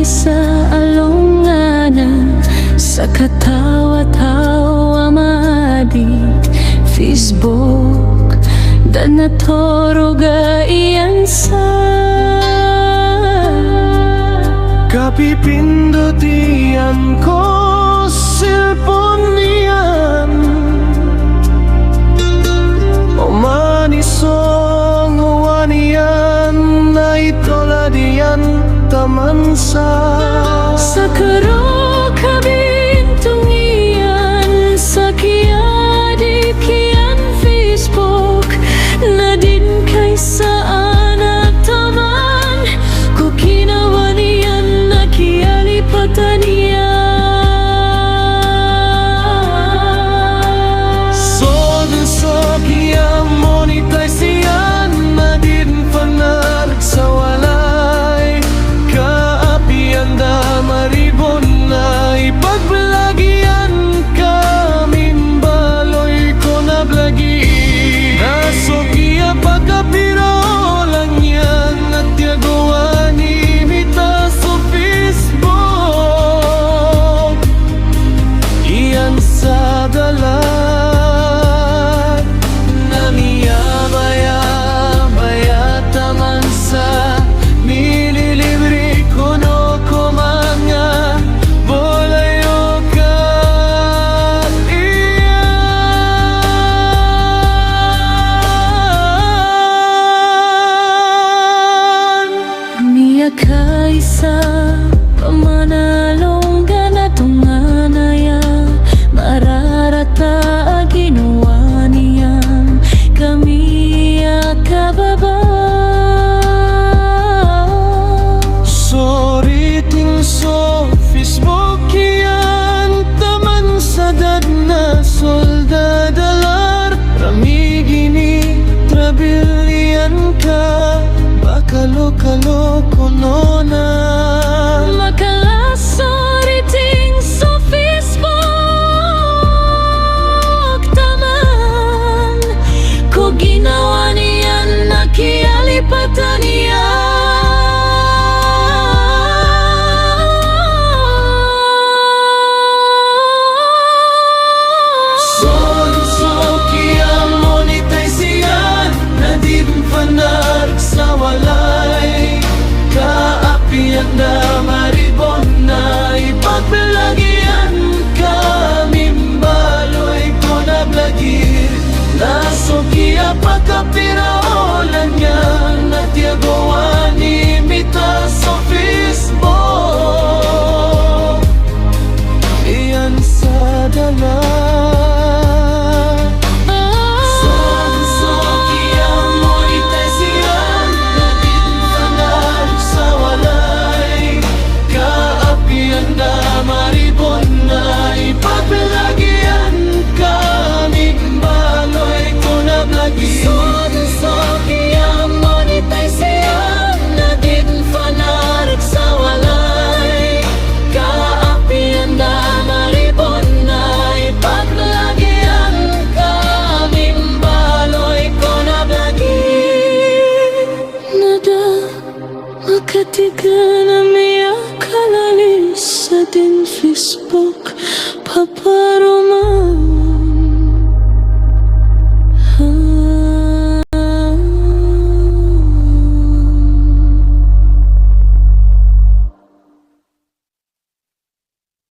Sa alonganan, sa katawa-tawa maadik Facebook, dan natoroga iyan sa kapipindot iyan ko silpon niyan o manisong huwan iyan na itola diyan taman sa karo kabintong iyan sa kiadik iyan Facebook na din kay saan at taman ko kinawan iyan na kialipatan iyan so kiyang monetize iyan na din panar sa walay kaapian da maribon na ipagbalagyan kaming baloy ko na blagi naso kiya pagkapiro lang yan at yagawan imita sa Facebook iyan sa dalan kaysa pamanalong ganatunganaya mararata ginawa niyan kami kababa sorry ting so Facebook yan taman sa dad na soldadalar ramigini trabilian ka bakalo-kalo kuno na makalasoriting sa Facebook taman ko ginawa niyan na kialipatan niyan so kiyang monetize iyan na din panar sa walay kaapian na maribon na ipagbalagyan kaming baloy ko na blagi naso kiya pagkapiraolan yan at yagawan imita sa Facebook iyan sa dalan katiga na may akalalis sa din Facebook paparom